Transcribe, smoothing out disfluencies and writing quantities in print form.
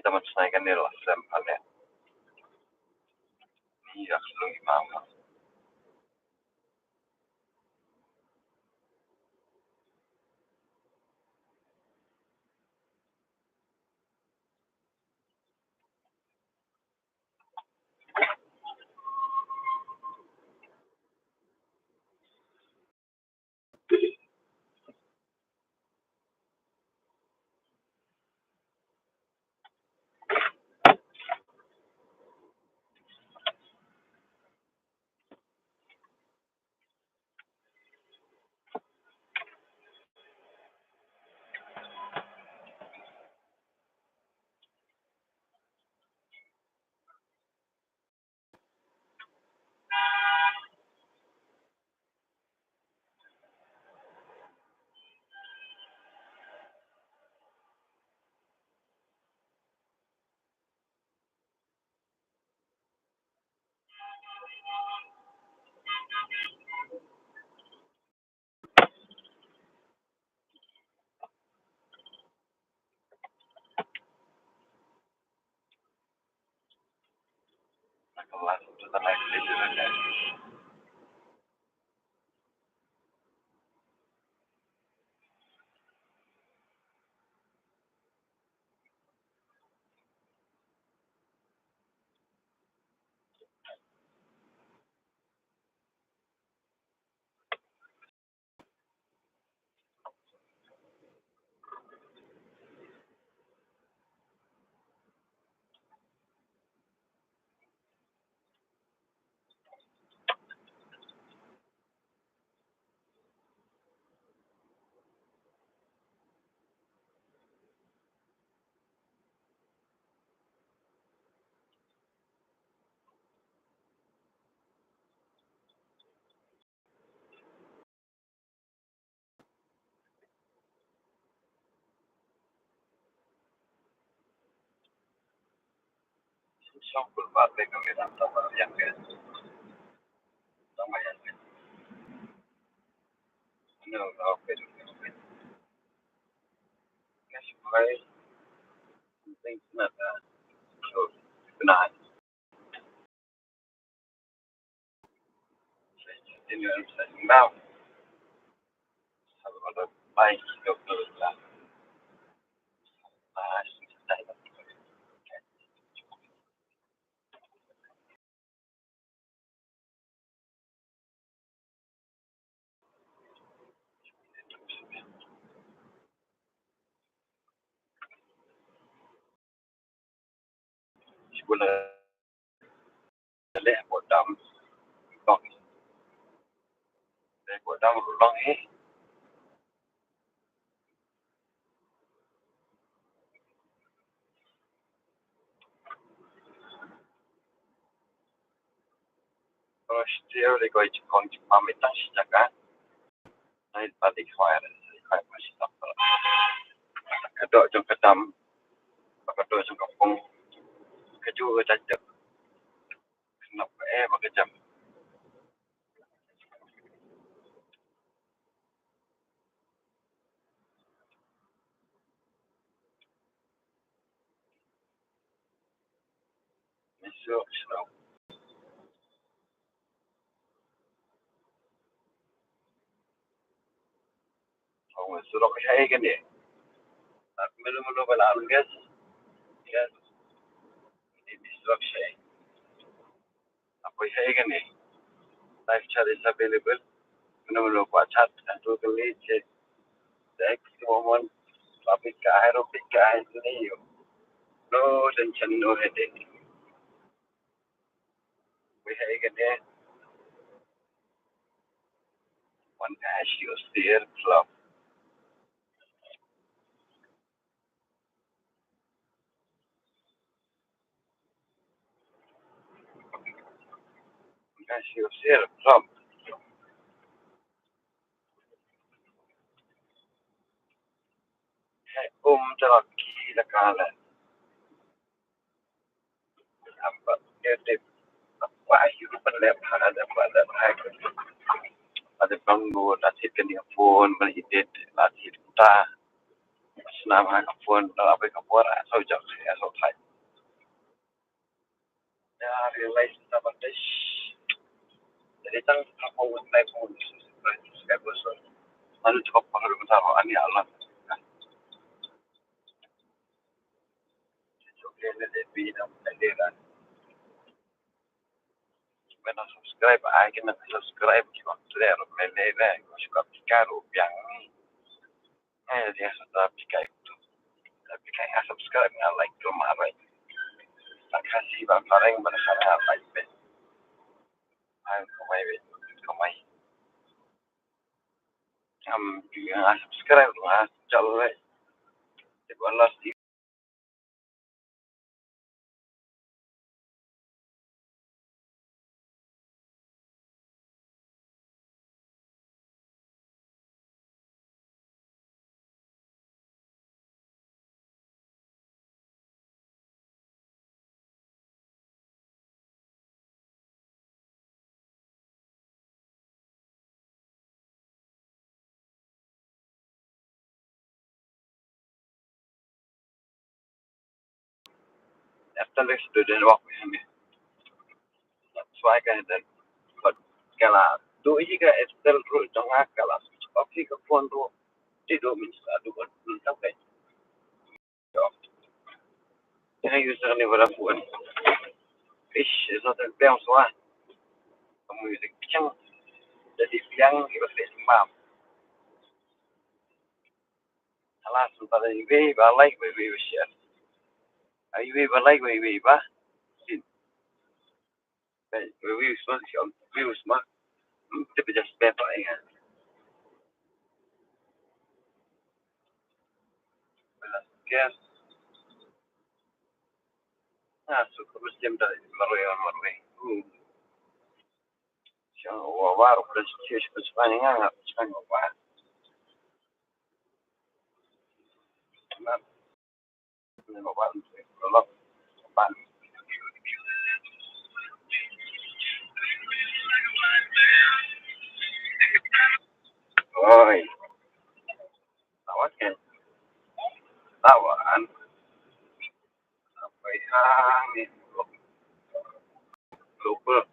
teman saya kan ni lah sampelnya ni dah sebelum imam. Kelas itu tenaga kerja. Syukur bapak kami datang yang ke sama yang ke. Ini orang pedu. Supaya penting nada. So benar. Ini orang saya tahu. Kalau ada baik dokter lah. Saya sekolah leh bodam. Long. Leh bodam long ni. Kalau setiap lekoi cikong pamit tak sejaga. Saya balik khair. Saya masih tak. Kedok jom kedam. Kedok jom kampung. Keju cacat. Kenapa bekerja? Besok sedang. Oh, suruh saya kan ni. Melu-melu balaan guys. Guys, ini besok saya. Apa saya kan ni? Live chat is available. Melu-melu buat chat. Itu kali cek. Next moment. Topik kahir ni. No tension, no headache. We have kan ni. One iewsier club. Iewsier club. Teraki la kala. Apa dia wah itu penlep ada pada mereka. Ada bangun, asyik kena phone, berhidup, asyik kita. nama kapun lapoi kapur asal jauh asal thai. Ya realize sama deh. Jadi tang kapun naik pun sekali besar. Lalu cukup pengaruh besar ani Allah. Oke, ini lebih dan when I subscribe, I can subscribe to there. Melele, suka pikaru yang dia sudah pikai itu. Pikai subscribe nggak like tu marah. Tak kasih bang orang bersama like ben. Aku kamai ben, kamai. Juga subscribe nggak jalan. Jadi Allah sih. After this, student waktu ini. Swai kan dan. But kalau tu juga Excel rule jangan kalau tapi ke phone tu tidak bisa aduh sampai. Yang user ni berapa? Ish, itu tu yang soal. Kamu user kecil. Jadi yang itu semua. Alas, pada ibu balai ibu share. Ibu balai ibu bah. Sin. Ibu semua siapa? Ibu semua. Tapi just paper ingat. Belas kes. Suka mesti ada marui. So, wajar. Belas kes sepanjang enggak sepanjang wajar. Nah, wajar. Kalau pan. Oi, awak kan? Tawan. Apa yang lupa?